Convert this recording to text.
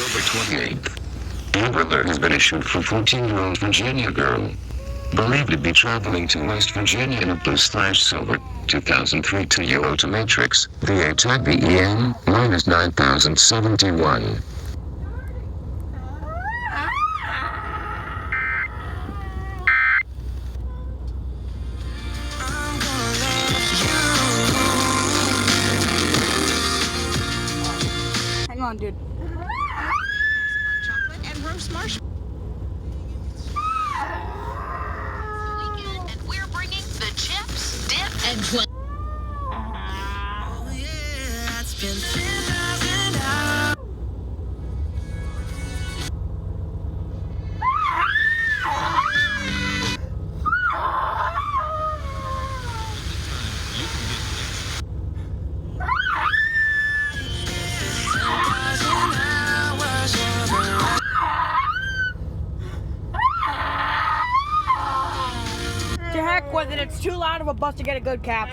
October 28th. Amber alert has been issued for 14-year-old Virginia girl, believed to be traveling to West Virginia in a blue/silver 2003 Toyota Matrix, VA tag BEN -9071. Hang on, dude. Chocolate and roast marshmallow. And we're bringing the chips, dip, and Oh yeah, it's been 10,000 hours. To heck with it, it's too loud of a bus to get a good cap.